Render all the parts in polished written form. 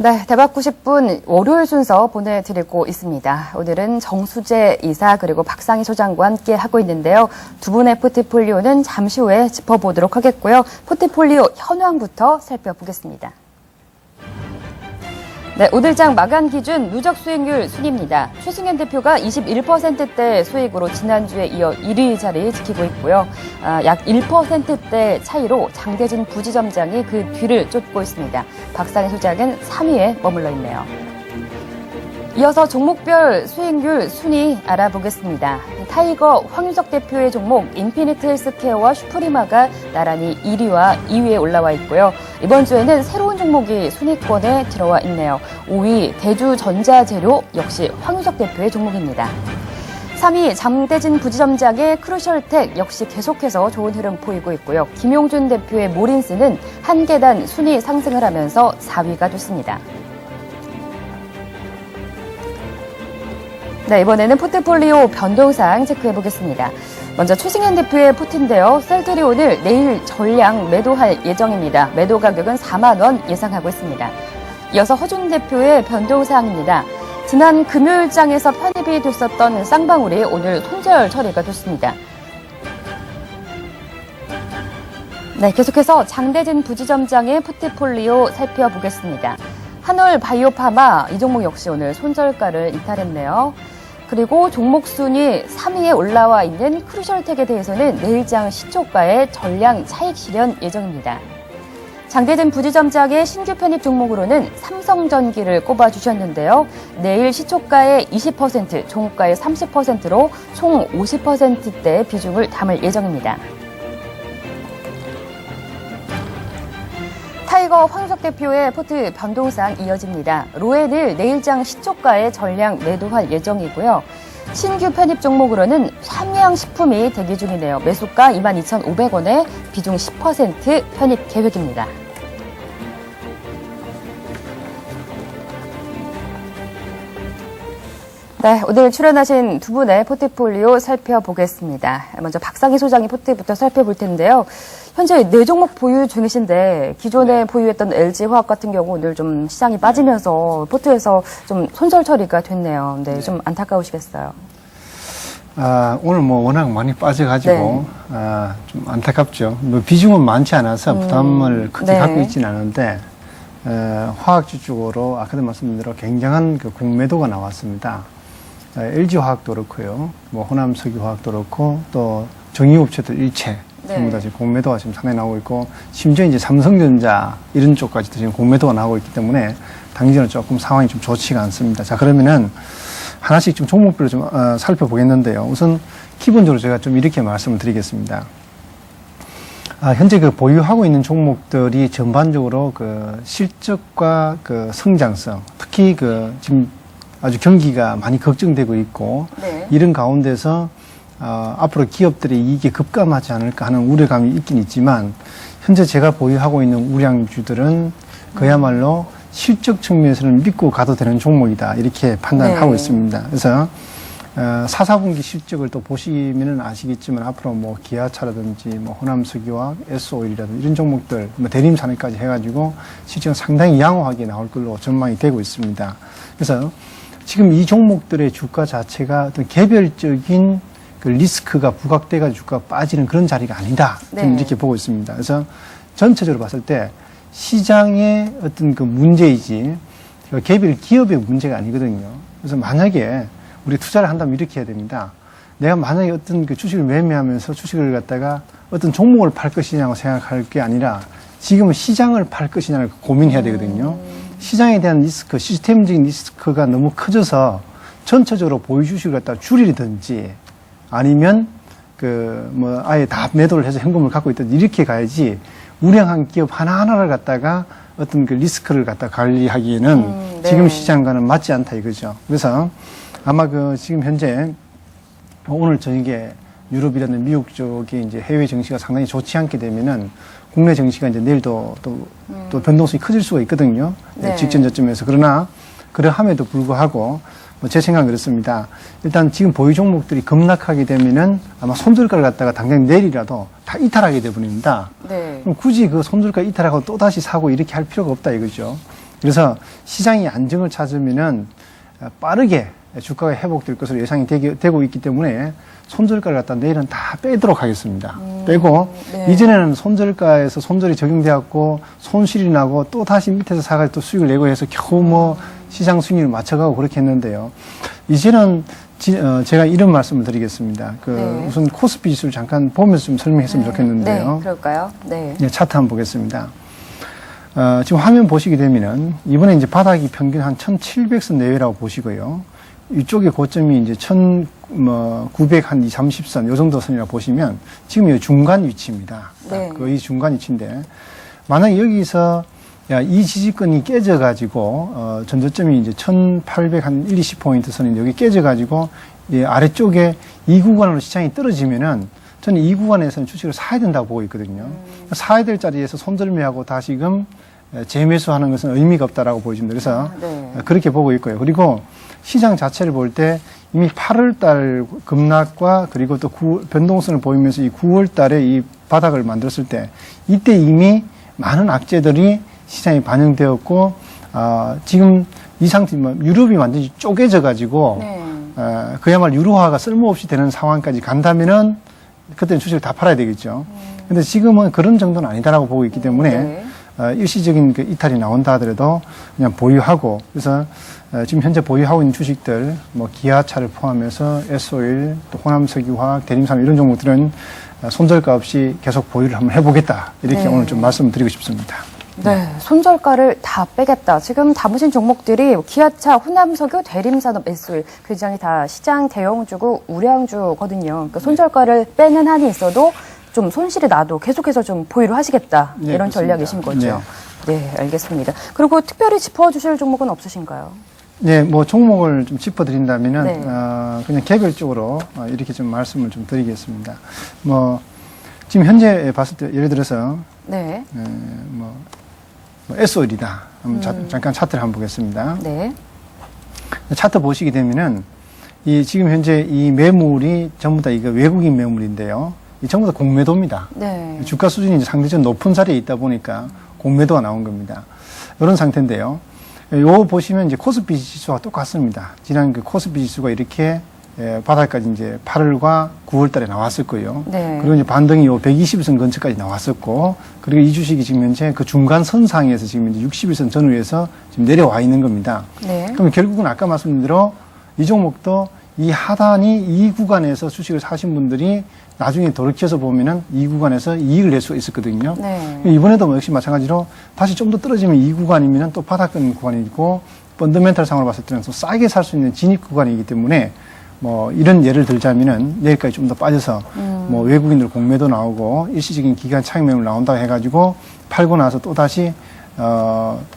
네, 대박 90분 월요일 순서 보내드리고 있습니다. 오늘은 정수재 이사 그리고 박상희 소장과 함께 하고 있는데요. 두 분의 포트폴리오는 잠시 후에 짚어보도록 하겠고요. 포트폴리오 현황부터 살펴보겠습니다. 네, 오늘장 마감 기준 누적 수익률 순입니다. 최승현 대표가 21%대 수익으로 지난주에 이어 1위 자리 지키고 있고요. 약 1%대 차이로 장대진 부지점장이 그 뒤를 쫓고 있습니다. 박상희 소장은 3위에 머물러 있네요. 이어서 종목별 수익률 순위 알아보겠습니다. 타이거 황유석 대표의 종목 인피니트 헬스케어와 슈프리마가 나란히 1위와 2위에 올라와 있고요. 이번 주에는 새로운 종목이 순위권에 들어와 있네요. 5위 대주전자재료 역시 황유석 대표의 종목입니다. 3위 장대진 부지점장의 크루셜텍 역시 계속해서 좋은 흐름 보이고 있고요. 김용준 대표의 모린스는 한 계단 순위 상승을 하면서 4위가 됐습니다. 네, 이번에는 포트폴리오 변동사항 체크해보겠습니다. 먼저 최승현 대표의 포트인데요. 셀들이 오늘 내일 전량 매도할 예정입니다. 매도 가격은 4만 원 예상하고 있습니다. 이어서 허준 대표의 변동사항입니다. 지난 금요일장에서 편입이 됐었던 쌍방울이 오늘 손절 처리가 됐습니다. 네, 계속해서 장대진 부지점장의 포트폴리오 살펴보겠습니다. 한올 바이오파마 이 종목 역시 오늘 손절가를 이탈했네요. 그리고 종목 순위 3위에 올라와 있는 크루셜텍에 대해서는 내일장 시초가의 전량 차익 실현 예정입니다. 장대진 부지점장의 신규 편입 종목으로는 삼성전기를 꼽아주셨는데요. 내일 시초가의 20%, 종가의 30%로 총 50%대 비중을 담을 예정입니다. 타이거 황유석 대표의 포트 변동사항 이어집니다. 로엔을 내일장 시초가에 전량 매도할 예정이고요. 신규 편입 종목으로는 삼양식품이 대기 중이네요. 매수가 22,500원에 비중 10% 편입 계획입니다. 네, 오늘 출연하신 두 분의 포트폴리오 살펴보겠습니다. 먼저 박상희 소장의 포트부터 살펴볼 텐데요. 현재 4종목 보유 중이신데 기존에 보유했던 LG화학 같은 경우 오늘 좀 시장이 빠지면서 포트에서 좀 손절 처리가 됐네요. 네, 좀 안타까우시겠어요. 오늘 워낙 많이 빠져가지고 좀 안타깝죠. 비중은 많지 않아서 부담을 크게 갖고 있지는 않은데 화학주 쪽으로 아까도 말씀드린 대로 굉장한 그 공매도가 나왔습니다. LG화학도 그렇고요. 호남석유화학도 그렇고 또 정유업체들 일체 전부 다 지금 공매도가 지금 상당히 나오고 있고 심지어 이제 삼성전자 이런 쪽까지도 지금 공매도가 나오고 있기 때문에 당장은 조금 상황이 좀 좋지가 않습니다. 자, 그러면은 하나씩 좀 종목별로 좀 살펴보겠는데요. 우선 기본적으로 제가 좀 이렇게 말씀을 드리겠습니다. 현재 그 보유하고 있는 종목들이 전반적으로 그 실적과 그 성장성, 특히 그 지금 아주 경기가 많이 걱정되고 있고 이런 가운데서 앞으로 기업들의 이익이 급감하지 않을까 하는 우려감이 있긴 있지만 현재 제가 보유하고 있는 우량주들은 그야말로 실적 측면에서는 믿고 가도 되는 종목이다 이렇게 판단을 하고 있습니다. 그래서 4, 4분기 실적을 또 보시면은 아시겠지만 앞으로 기아차라든지 호남석유화학, S오일이라든지 이런 종목들 대림산업까지 해가지고 실적은 상당히 양호하게 나올 걸로 전망이 되고 있습니다. 그래서 지금 이 종목들의 주가 자체가 어떤 개별적인 그 리스크가 부각돼가지고 주가가 빠지는 그런 자리가 아니다. 저는 이렇게 보고 있습니다. 그래서 전체적으로 봤을 때 시장의 어떤 그 문제이지 개별 기업의 문제가 아니거든요. 그래서 만약에 우리 투자를 한다면 이렇게 해야 됩니다. 내가 만약에 어떤 그 주식을 매매하면서 주식을 갖다가 어떤 종목을 팔 것이냐고 생각할 게 아니라 지금은 시장을 팔 것이냐를 고민해야 되거든요. 시장에 대한 리스크, 시스템적인 리스크가 너무 커져서 전체적으로 보유 주식을 갖다가 줄이든지 아니면 아예 다 매도를 해서 현금을 갖고 있든지 이렇게 가야지 우량한 기업 하나하나를 갖다가 어떤 그 리스크를 갖다 관리하기에는 지금 시장과는 맞지 않다 이거죠. 그래서 아마 지금 현재 오늘 저녁에 유럽이라든 미국 쪽에 이제 해외 증시가 상당히 좋지 않게 되면은 국내 증시가 이제 내일도 또 변동성이 커질 수가 있거든요. 직전 저점에서. 그러나 그러함에도 불구하고 제 생각은 그렇습니다. 일단 지금 보유 종목들이 급락하게 되면은 아마 손절가를 갖다가 당장 내일이라도 다 이탈하게 되버립니다. 그럼 굳이 그 손절가 이탈하고 또 다시 사고 이렇게 할 필요가 없다 이거죠. 그래서 시장이 안정을 찾으면은 빠르게 주가가 회복될 것으로 예상이 되고 있기 때문에 손절가를 갖다 내일은 다 빼도록 하겠습니다. 빼고 네. 이전에는 손절가에서 손절이 적용되었고 손실이 나고 또 다시 밑에서 사가지고 또 수익을 내고 해서 겨우 뭐 시장 순위를 맞춰가고 그렇게 했는데요. 이제는 제가 이런 말씀을 드리겠습니다. 네. 우선 코스피 지수를 잠깐 보면서 좀 설명했으면 좋겠는데요. 네, 그럴까요? 네. 네, 차트 한번 보겠습니다. 지금 화면 보시게 되면은 이번에 이제 바닥이 평균 한 1700선 내외라고 보시고요. 이쪽에 고점이 이제 1930선 요 정도 선이라고 보시면 지금 이 중간 위치입니다. 네. 거의 중간 위치인데 만약에 여기서 이 지지권이 깨져가지고 전저점이 이제 1820포인트 선인데 여기 깨져가지고 아래쪽에 이 구간으로 시장이 떨어지면은 저는 이 구간에서는 주식을 사야 된다고 보고 있거든요. 사야 될 자리에서 손절매하고 다시금 재매수하는 것은 의미가 없다라고 보여집니다. 그래서 네. 그렇게 보고 있고요. 그리고 시장 자체를 볼 때 이미 8월 달 급락과 그리고 또 변동성을 보이면서 이 9월 달에 이 바닥을 만들었을 때 이때 이미 많은 악재들이 시장에 반영되었고 지금 이 상태 유럽이 완전히 쪼개져 가지고 네. 그야말로 유로화가 쓸모없이 되는 상황까지 간다면은 그때는 주식을 다 팔아야 되겠죠. 근데 지금은 그런 정도는 아니다라고 보고 있기 때문에 네. 일시적인 그 이탈이 나온다 하더라도 그냥 보유하고 그래서 지금 현재 보유하고 있는 주식들 뭐 기아차를 포함해서 S-오일 또 호남석유화학 대림산 이런 종목들은 손절가 없이 계속 보유를 한번 해보겠다 이렇게 네. 오늘 좀 말씀을 드리고 싶습니다. 네, 손절가를 다 빼겠다. 지금 담으신 종목들이 기아차, 호남석유, 대림산업, S-오일 굉장히 다 시장 대형주고 우량주거든요. 그러니까 손절가를 빼는 한이 있어도 좀 손실이 나도 계속해서 좀 보유를 하시겠다. 네, 이런 그렇습니다. 전략이신 거죠. 네, 알겠습니다. 그리고 특별히 짚어주실 종목은 없으신가요? 네, 뭐 종목을 좀 짚어드린다면은 네. 그냥 개별적으로 이렇게 좀 말씀을 좀 드리겠습니다. 뭐 지금 현재 봤을 때 예를 들어서 네. 뭐 S-오일이다. 잠깐 차트를 한번 보겠습니다. 네. 차트 보시게 되면은 이 지금 현재 이 매물이 전부 다 이거 외국인 매물인데요. 이 전부 다 공매도입니다. 네. 주가 수준이 이제 상대적으로 높은 자리에 있다 보니까 공매도가 나온 겁니다. 이런 상태인데요. 요 보시면 이제 코스피 지수와 똑같습니다. 지난 그 코스피 지수가 이렇게 바닥까지 이제 8월과 9월 달에 나왔을 거예요. 네. 그리고 이제 반등이 요 120선 근처까지 나왔었고, 그리고 이 주식이 지금 현재 그 중간 선상에서 지금 이제 61선 전후에서 지금 내려와 있는 겁니다. 네. 그럼 결국은 아까 말씀드린 대로 이 종목도 이 하단이 이 구간에서 주식을 사신 분들이 나중에 돌이켜서 보면은 이 구간에서 이익을 낼 수가 있었거든요. 네. 이번에도 뭐 역시 마찬가지로 다시 좀 더 떨어지면 이 구간이면 또 바닥권 구간이고 펀더멘탈 상으로 봤을 때는 또 싸게 살 수 있는 진입 구간이기 때문에 뭐 이런 예를 들자면은 내일까지 좀 더 빠져서 뭐 외국인들 공매도 나오고 일시적인 기간 차익 매물 나온다고 해가지고 팔고 나서 또 다시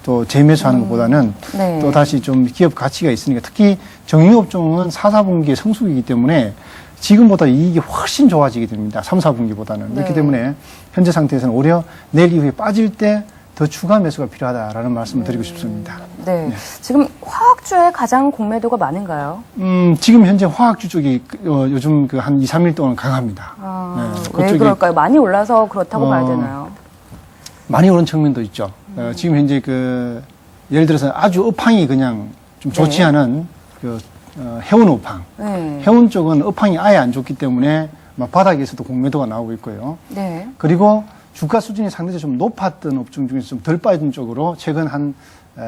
또 재매수하는 것보다는 네. 또 다시 좀 기업 가치가 있으니까 특히 정유업종은 4, 4분기의 성수기이기 때문에 지금보다 이익이 훨씬 좋아지게 됩니다. 3, 4분기보다는. 네. 그렇기 때문에 현재 상태에서는 오히려 내일 이후에 빠질 때 더 추가 매수가 필요하다라는 말씀을 드리고 싶습니다. 네. 네. 지금 화학주에 가장 공매도가 많은가요? 지금 현재 화학주 쪽이 요즘 그 한 2, 3일 동안 강합니다. 왜 그쪽이 그럴까요? 많이 올라서 그렇다고 봐야 되나요? 많이 오른 측면도 있죠. 지금 현재 그 예를 들어서 아주 업황이 그냥 좀 좋지 네. 않은 그 해운 업황. 네. 해운 쪽은 업황이 아예 안 좋기 때문에 막 바닥에서도 공매도가 나오고 있고요. 네. 그리고 주가 수준이 상대적으로 좀 높았던 업종 중에서 좀 덜 빠진 쪽으로 최근 한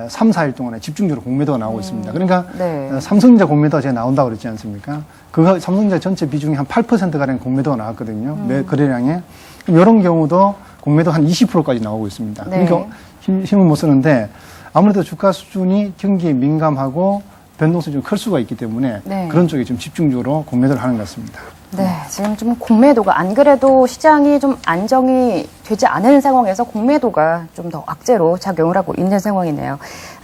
3, 4일 동안에 집중적으로 공매도가 나오고 있습니다. 그러니까 네. 삼성전자 공매도가 제가 나온다고 그랬지 않습니까? 그거 삼성전자 전체 비중이 한 8%가량 공매도가 나왔거든요. 매 거래량에. 그럼 이런 경우도 공매도 한 20%까지 나오고 있습니다. 네. 그러니까 힘을 못 쓰는데 아무래도 주가 수준이 경기에 민감하고 변동성이 좀 클 수가 있기 때문에 네. 그런 쪽에 좀 집중적으로 공매도를 하는 것 같습니다. 네, 지금 좀 공매도가 안 그래도 시장이 좀 안정이 되지 않은 상황에서 공매도가 좀 더 악재로 작용을 하고 있는 상황이네요.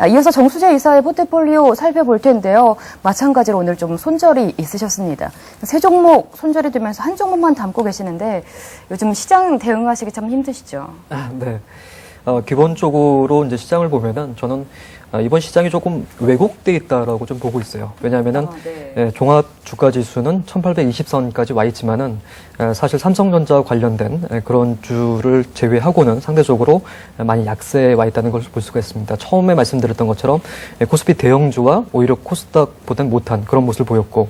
이어서 정수재 이사의 포트폴리오 살펴볼 텐데요. 마찬가지로 오늘 좀 손절이 있으셨습니다. 세 종목 손절이 되면서 한 종목만 담고 계시는데 요즘 시장 대응하시기 참 힘드시죠? 네. 기본적으로 이제 시장을 보면은 저는 이번 시장이 조금 왜곡돼 있다라고 좀 보고 있어요. 왜냐하면은 네. 종합 주가 지수는 1820선까지 와 있지만은 사실 삼성전자 관련된 그런 주를 제외하고는 상대적으로 많이 약세에 와 있다는 것을 볼 수가 있습니다. 처음에 말씀드렸던 것처럼 코스피 대형주와 오히려 코스닥보다는 못한 그런 모습을 보였고,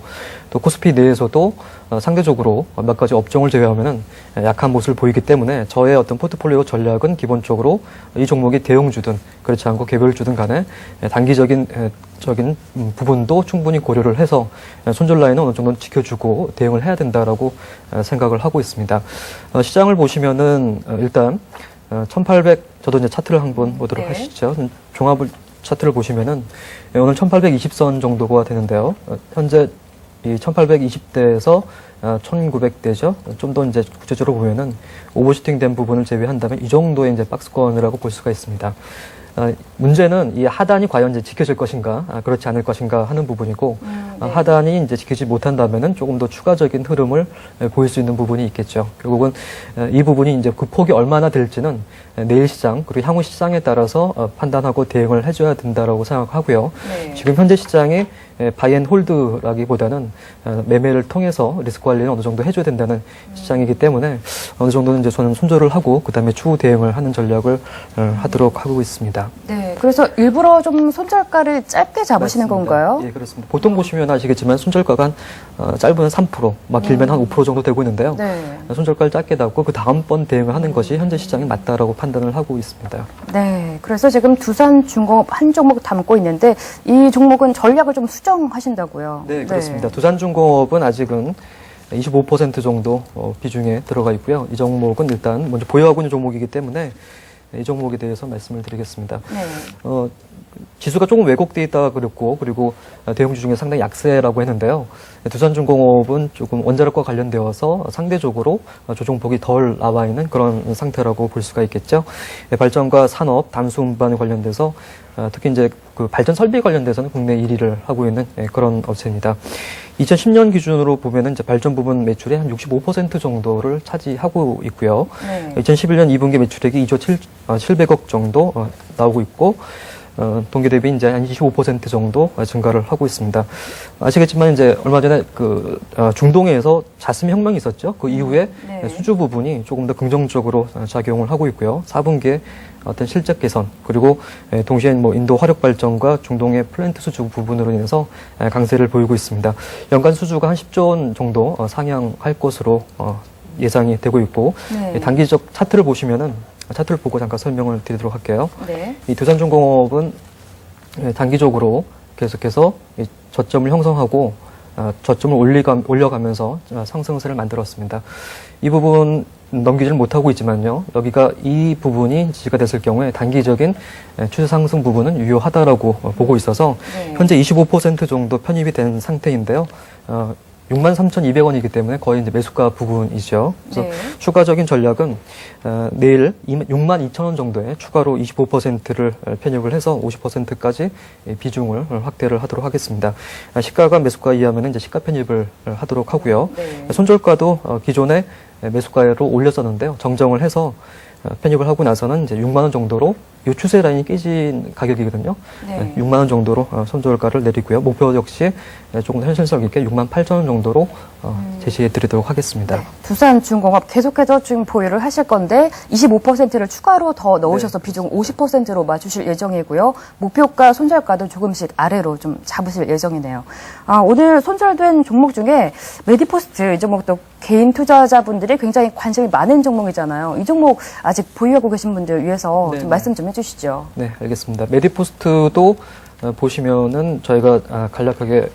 또 코스피 내에서도 상대적으로 몇 가지 업종을 제외하면은 약한 모습을 보이기 때문에 저의 어떤 포트폴리오 전략은 기본적으로 이 종목이 대형주든 그렇지 않고 개별주든 간에 단기적인 부분도 충분히 고려를 해서 손절 라인은 어느 정도 지켜주고 대응을 해야 된다라고 생각을 하고 있습니다. 시장을 보시면은 일단 1800, 저도 이제 차트를 한번 보도록 네. 하시죠. 종합 차트를 보시면은 오늘 1820선 정도가 되는데요. 현재 이 1820대에서 1900대죠. 좀 더 이제 구체적으로 보면은 오버슈팅 된 부분을 제외한다면 이 정도의 이제 박스권이라고 볼 수가 있습니다. 문제는 이 하단이 과연 이제 지켜질 것인가, 그렇지 않을 것인가 하는 부분이고, 네. 하단이 이제 지키지 못한다면은 조금 더 추가적인 흐름을 보일 수 있는 부분이 있겠죠. 결국은 이 부분이 이제 그 폭이 얼마나 될지는 내일 시장 그리고 향후 시장에 따라서 판단하고 대응을 해줘야 된다라고 생각하고요. 네. 지금 현재 시장이 바이앤홀드라기보다는 매매를 통해서 리스크 관리는 어느 정도 해줘야 된다는 시장이기 때문에 어느 정도는 이제 저는 손절을 하고 그다음에 추후 대응을 하는 전략을 하도록 하고 있습니다. 네. 그래서 일부러 좀 손절가를 짧게 잡으시는 맞습니다. 건가요? 예, 그렇습니다. 보통 보시면 아시겠지만 손절가가 한 짧으면 3%, 막 길면 한 5% 정도 되고 있는데요. 네. 손절가를 짧게 잡고 그 다음번 대응을 하는 것이 현재 시장이 맞다라고 판단을 하고 있습니다. 네. 그래서 지금 두산중공업 한 종목 담고 있는데 이 종목은 전략을 좀 수정하신다고요. 네, 그렇습니다. 두산중공업은 아직은 25% 정도 비중에 들어가 있고요. 이 종목은 일단 먼저 보유하고 있는 종목이기 때문에 이 종목에 대해서 말씀을 드리겠습니다. 네. 지수가 조금 왜곡돼 있다가 그랬고, 그리고 대형주 중에 상당히 약세라고 했는데요. 두산중공업은 조금 원자력과 관련되어서 상대적으로 조정폭이 덜 나와 있는 그런 상태라고 볼 수가 있겠죠. 발전과 산업, 담수 운반에 관련돼서 특히 이제 그 발전 설비 관련돼서는 국내 1위를 하고 있는 그런 업체입니다. 2010년 기준으로 보면은 이제 발전 부분 매출의 한 65% 정도를 차지하고 있고요. 네. 2011년 2분기 매출액이 2조 700억 정도 나오고 있고, 동기 대비 이제 한 25% 정도 증가를 하고 있습니다. 아시겠지만 이제 얼마 전에 그 중동에서 자스민 혁명이 있었죠. 그 이후에 네. 수주 부분이 조금 더 긍정적으로 작용을 하고 있고요. 4분기에 어떤 실적 개선 그리고 동시에 뭐 인도 화력 발전과 중동의 플랜트 수주 부분으로 인해서 강세를 보이고 있습니다. 연간 수주가 한 10조 원 정도 상향할 것으로 예상이 되고 있고, 네. 단기적 차트를 보시면은 차트를 보고 잠깐 설명을 드리도록 할게요. 네. 이 두산중공업은 단기적으로 계속해서 이 저점을 형성하고 저점을 올려가면서 상승세를 만들었습니다. 이 부분 넘기지를 못하고 있지만요. 여기가 이 부분이 지지가 됐을 경우에 단기적인 추세 상승 부분은 유효하다라고 보고 있어서 네. 현재 25% 정도 편입이 된 상태인데요. 63,200원이기 때문에 거의 이제 매수가 부분이죠. 그래서 네. 추가적인 전략은 내일 62,000원 정도에 추가로 25%를 편입을 해서 50%까지 비중을 확대를 하도록 하겠습니다. 시가가 매수가 이하면 이제 시가 편입을 하도록 하고요. 네. 손절가도 기존에 매수가로 올렸었는데요. 정정을 해서 편입을 하고 나서는 이제 6만 원 정도로 이 추세 라인이 깨진 가격이거든요. 네. 6만 원 정도로 손절가를 내리고요. 목표 역시 조금 더 현실성 있게 6만 8천 원 정도로 제시해 드리도록 하겠습니다. 네. 두산중공업 계속해서 지금 보유를 하실 건데 25%를 추가로 더 넣으셔서 비중 50%로 맞추실 예정이고요. 목표가 손절가도 조금씩 아래로 좀 잡으실 예정이네요. 오늘 손절된 종목 중에 메디포스트 이 종목도 개인 투자자분들이 굉장히 관심이 많은 종목이잖아요. 이 종목 아직 보유하고 계신 분들 위해서 네, 좀 말씀 좀 해주시죠. 네, 알겠습니다. 메디포스트도 보시면은 저희가 간략하게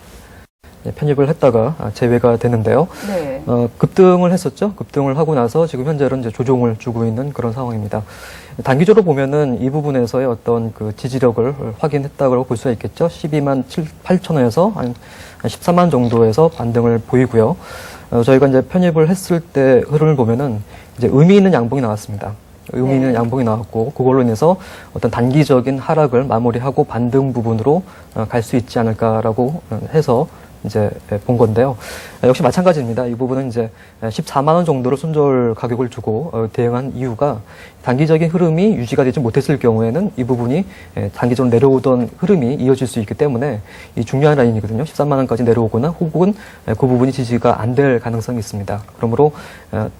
편입을 했다가 제외가 되는데요. 네. 급등을 했었죠. 급등을 하고 나서 지금 현재는 이제 조정을 주고 있는 그런 상황입니다. 단기적으로 보면은 이 부분에서의 어떤 그 지지력을 확인했다고 볼 수가 있겠죠. 12만 8천원에서 한 13만 정도에서 반등을 보이고요. 저희가 이제 편입을 했을 때 흐름을 보면은 이제 의미 있는 양봉이 나왔습니다. 의미 있는 양봉이 나왔고 그걸로 인해서 어떤 단기적인 하락을 마무리하고 반등 부분으로 갈 수 있지 않을까라고 해서 이제 본 건데요. 역시 마찬가지입니다. 이 부분은 이제 14만 원 정도로 손절 가격을 주고 대응한 이유가 단기적인 흐름이 유지가 되지 못했을 경우에는 이 부분이 단기적으로 내려오던 흐름이 이어질 수 있기 때문에 이 중요한 라인이거든요. 13만 원까지 내려오거나 혹은 그 부분이 지지가 안 될 가능성이 있습니다. 그러므로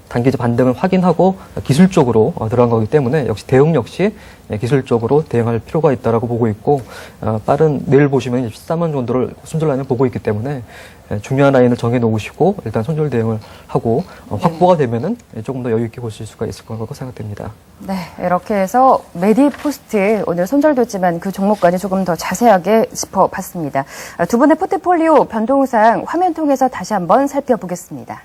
단기적 반등을 확인하고 기술적으로 들어간 거기 때문에 역시 대응 역시 기술적으로 대응할 필요가 있다라고 보고 있고, 빠른 내일 보시면 13만 정도를 손절 라인을 보고 있기 때문에 중요한 라인을 정해 놓으시고 일단 손절 대응을 하고 확보가 되면은 조금 더 여유 있게 보실 수가 있을 거라고 생각됩니다. 네, 이렇게 해서 메디포스트 오늘 손절됐지만 그 종목까지 조금 더 자세하게 짚어봤습니다. 두 분의 포트폴리오 변동상 화면 통해서 다시 한번 살펴보겠습니다.